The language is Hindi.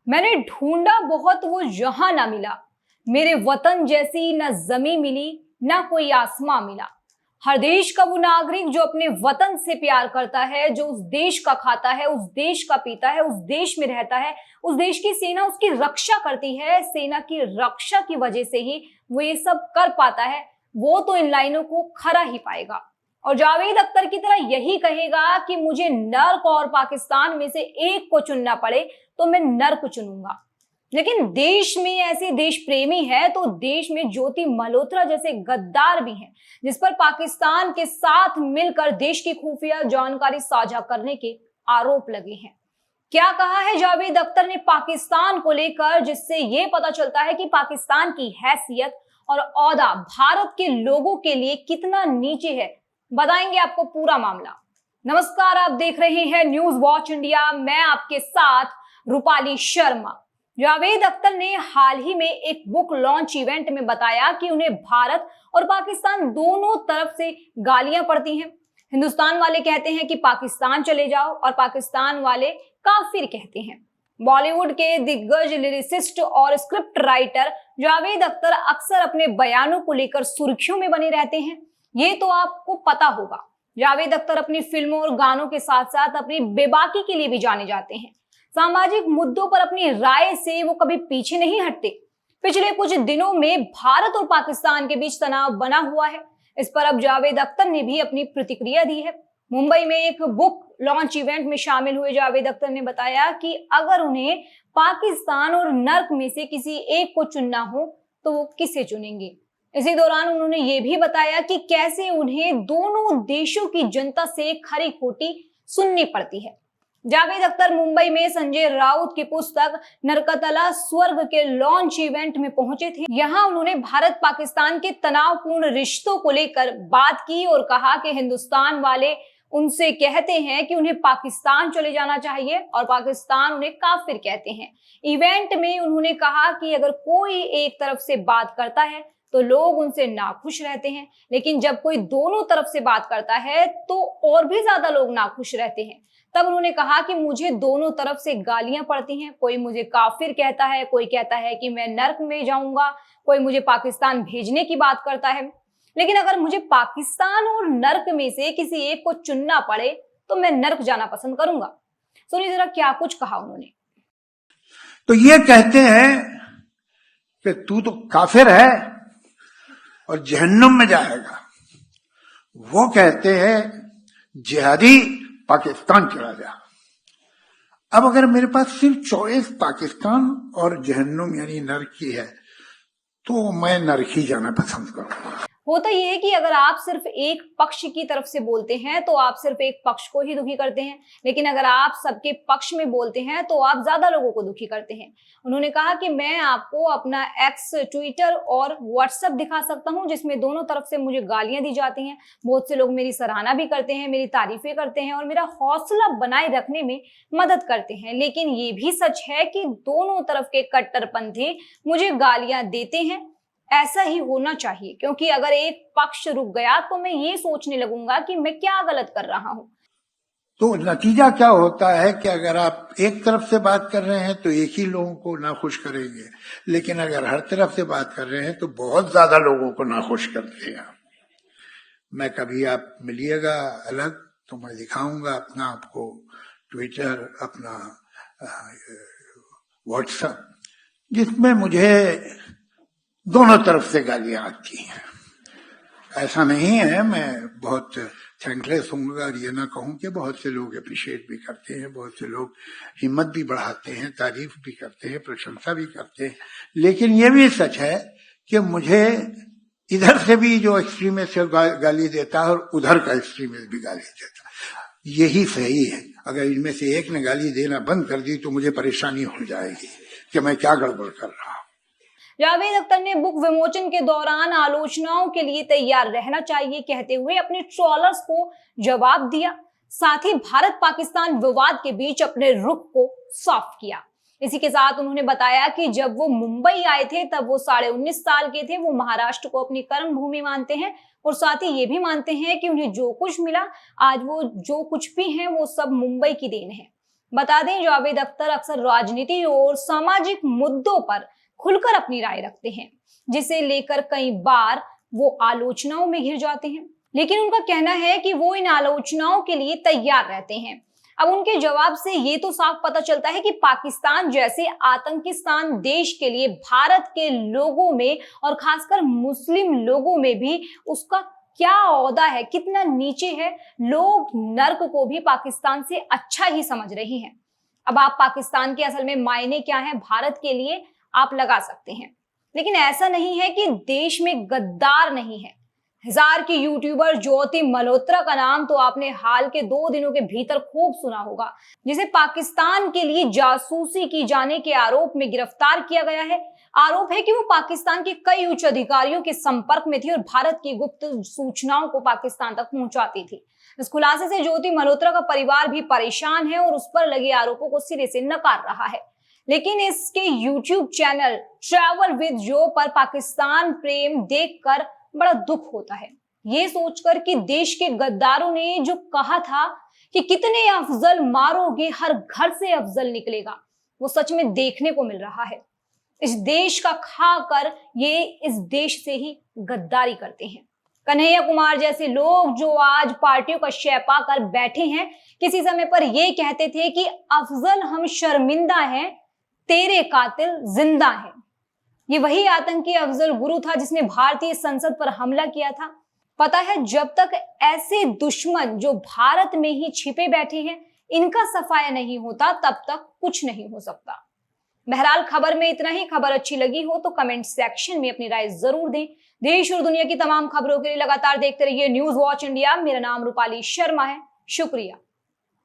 मैंने ढूंढा बहुत वो जहां ना मिला, मेरे वतन जैसी न जमी मिली ना कोई आसमां मिला। हर देश का वो नागरिक जो अपने वतन से प्यार करता है, जो उस देश का खाता है, उस देश का पीता है, उस देश में रहता है, उस देश की सेना उसकी रक्षा करती है, सेना की रक्षा की वजह से ही वो ये सब कर पाता है, वो तो इन लाइनों को खरा ही पाएगा। और जावेद अख्तर की तरह यही कहेगा कि मुझे नर्क और पाकिस्तान में से एक को चुनना पड़े तो मैं नर्क चुनूंगा। लेकिन देश में ऐसे देश प्रेमी है तो देश में ज्योति मल्होत्रा जैसे गद्दार भी हैं, जिस पर पाकिस्तान के साथ मिलकर देश की खुफिया जानकारी साझा करने के आरोप लगे हैं। क्या कहा है जावेद अख्तर ने पाकिस्तान को लेकर, जिससे यह पता चलता है कि पाकिस्तान की हैसियत और औहदा भारत के लोगों के लिए कितना नीचे है। बताएंगे आपको पूरा मामला। नमस्कार, आप देख रहे हैं न्यूज वॉच इंडिया। मैं आपके साथ रूपाली शर्मा। जावेद अख्तर ने हाल ही में एक बुक लॉन्च इवेंट में बताया कि उन्हें भारत और पाकिस्तान दोनों तरफ से गालियां पड़ती हैं। हिंदुस्तान वाले कहते हैं कि पाकिस्तान चले जाओ और पाकिस्तान वाले काफिर कहते हैं। बॉलीवुड के दिग्गज लिरिसिस्ट और स्क्रिप्ट राइटर जावेद अख्तर अक्सर अपने बयानों को लेकर सुर्खियों में बने रहते हैं, ये तो आपको पता होगा। जावेद अख्तर अपनी फिल्मों और गानों के साथ साथ अपनी बेबाकी के लिए भी जाने जाते हैं। सामाजिक मुद्दों पर अपनी राय से वो कभी पीछे नहीं हटते। पिछले कुछ दिनों में भारत और पाकिस्तान के बीच तनाव बना हुआ है। इस पर अब जावेद अख्तर ने भी अपनी प्रतिक्रिया दी है। मुंबई में एक बुक लॉन्च इवेंट में शामिल हुए जावेद अख्तर ने बताया कि अगर उन्हें पाकिस्तान और नर्क में से किसी एक को चुनना हो तो वो किसे चुनेंगे। इसी दौरान उन्होंने ये भी बताया कि कैसे उन्हें दोनों देशों की जनता से खरी खोटी सुननी पड़ती है। जावेद अख्तर मुंबई में संजय राउत की पुस्तक नरकतला स्वर्ग के लॉन्च इवेंट में पहुंचे थे। यहां उन्होंने भारत पाकिस्तान के तनावपूर्ण रिश्तों को लेकर बात की और कहा कि हिंदुस्तान वाले उनसे कहते हैं कि उन्हें पाकिस्तान चले जाना चाहिए और पाकिस्तान उन्हें काफिर कहते हैं। इवेंट में उन्होंने कहा कि अगर कोई एक तरफ से बात करता है तो लोग उनसे नाखुश रहते हैं, लेकिन जब कोई दोनों तरफ से बात करता है तो और भी ज्यादा लोग नाखुश रहते हैं। तब उन्होंने कहा कि मुझे दोनों तरफ से गालियां पड़ती हैं। कोई मुझे काफिर कहता है, कोई कहता है कि मैं नर्क में जाऊंगा, कोई मुझे पाकिस्तान भेजने की बात करता है। लेकिन अगर मुझे पाकिस्तान और नर्क में से किसी एक को चुनना पड़े तो मैं नर्क जाना पसंद करूंगा। सुनिए जरा क्या कुछ कहा उन्होंने। तो ये कहते हैं कि तू तो काफिर है और जहन्नुम में जाएगा। वो कहते हैं जिहादी पाकिस्तान चला जा। अब अगर मेरे पास सिर्फ चॉइस पाकिस्तान और जहन्नुम यानी नर्क की है तो मैं नर्क ही जाना पसंद करूंगा। होता यह है कि अगर आप सिर्फ एक पक्ष की तरफ से बोलते हैं तो आप सिर्फ एक पक्ष को ही दुखी करते हैं, लेकिन अगर आप सबके पक्ष में बोलते हैं तो आप ज्यादा लोगों को दुखी करते हैं। उन्होंने कहा कि मैं आपको अपना एक्स, ट्विटर और व्हाट्सएप दिखा सकता हूं जिसमें दोनों तरफ से मुझे गालियां दी जाती हैं। बहुत से लोग मेरी सराहना भी करते हैं, मेरी तारीफें करते हैं और मेरा हौसला बनाए रखने में मदद करते हैं। लेकिन ये भी सच है कि दोनों तरफ के कट्टरपंथी मुझे गालियां देते हैं। ऐसा ही होना चाहिए, क्योंकि अगर एक पक्ष रुक गया तो मैं ये सोचने लगूंगा कि मैं क्या गलत कर रहा हूं। तो नतीजा क्या होता है कि अगर आप एक तरफ से बात कर रहे हैं तो एक ही लोगों को नाखुश करेंगे, लेकिन अगर हर तरफ से बात कर रहे हैं तो बहुत ज्यादा लोगों को नाखुश करते हैं। मैं कभी आप मिलिएगा अलग तो मैं दिखाऊंगा अपना आपको ट्विटर, अपना व्हाट्सएप, जिसमें मुझे दोनों तरफ से गालियां आती हैं। ऐसा नहीं है, मैं बहुत थैंकलेस होऊंगा और ये ना कहूं कि बहुत से लोग अप्रिशिएट भी करते हैं, बहुत से लोग हिम्मत भी बढ़ाते हैं, तारीफ भी करते हैं, प्रशंसा भी करते हैं। लेकिन ये भी सच है कि मुझे इधर से भी जो एक्सट्रीमिस्ट गाली देता है और उधर का एक्सट्रीमिस्ट भी गाली देता है। यही सही है। अगर इनमें से एक ने गाली देना बंद कर दी तो मुझे परेशानी हो जाएगी कि मैं क्या गड़बड़ कर रहा हूं। जावेद अख्तर ने बुक विमोचन के दौरान आलोचनाओं के लिए तैयार रहना चाहिए कहते हुए अपने ट्रोलर्स को जवाब दिया। साथ ही भारत पाकिस्तान विवाद के बीच अपने रुख को साफ किया। इसी के साथ उन्होंने बताया कि जब वो मुंबई आए थे तब वो 19.5 साल के थे। वो महाराष्ट्र को अपनी कर्म भूमि मानते हैं और साथ ही ये भी मानते हैं कि उन्हें जो कुछ मिला, आज वो जो कुछ भी है वो सब मुंबई की देन है। बता दें, जावेद अख्तर अक्सर राजनीति और सामाजिक मुद्दों पर खुलकर अपनी राय रखते हैं, जिसे लेकर कई बार वो आलोचनाओं में घिर जाते हैं। लेकिन उनका कहना है कि वो इन आलोचनाओं के लिए तैयार रहते हैं। अब उनके जवाब से ये तो साफ पता चलता है कि पाकिस्तान जैसे आतंकिस्तान देश के लिए भारत के लोगों में और खासकर मुस्लिम लोगों में भी उसका क्या ओहदा है, कितना नीचे है। लोग नर्क को भी पाकिस्तान से अच्छा ही समझ रहे हैं। अब आप पाकिस्तान के असल में मायने क्या है भारत के लिए आप लगा सकते हैं, लेकिन ऐसा नहीं है कि देश में गद्दार नहीं है। हजार की यूट्यूबर ज्योति मल्होत्रा का नाम तो आपने हाल के 2 दिनों के भीतर खूब सुना होगा, जिसे पाकिस्तान के लिए जासूसी की जाने के आरोप में गिरफ्तार किया गया है। आरोप है कि वो पाकिस्तान के कई उच्च अधिकारियों के संपर्क में थी और भारत की गुप्त सूचनाओं को पाकिस्तान तक पहुंचाती थी। इस खुलासे से ज्योति मल्होत्रा का परिवार भी परेशान है और उस पर लगे आरोपों को सिरे से नकार रहा है। लेकिन इसके यूट्यूब चैनल ट्रैवल विद जो पर पाकिस्तान प्रेम देखकर बड़ा दुख होता है, ये सोचकर कि देश के गद्दारों ने जो कहा था कि कितने अफजल मारोगे हर घर से अफजल निकलेगा, वो सच में देखने को मिल रहा है। इस देश का खाकर ये इस देश से ही गद्दारी करते हैं। कन्हैया कुमार जैसे लोग जो आज पार्टियों का शैपा कर बैठे हैं, किसी समय पर ये कहते थे कि अफजल हम शर्मिंदा हैं, तेरे कातिल जिंदा हैं। ये वही आतंकी अफजल गुरु था जिसने भारतीय संसद पर हमला किया था। पता है, जब तक ऐसे दुश्मन जो भारत में ही छिपे बैठे हैं इनका सफाया नहीं होता तब तक कुछ नहीं हो सकता। बहरहाल खबर में इतना ही। खबर अच्छी लगी हो तो कमेंट सेक्शन में अपनी राय जरूर दें। देश और दुनिया की तमाम खबरों के लिए लगातार देखते रहिए न्यूज वॉच इंडिया। मेरा नाम रूपाली शर्मा है। शुक्रिया।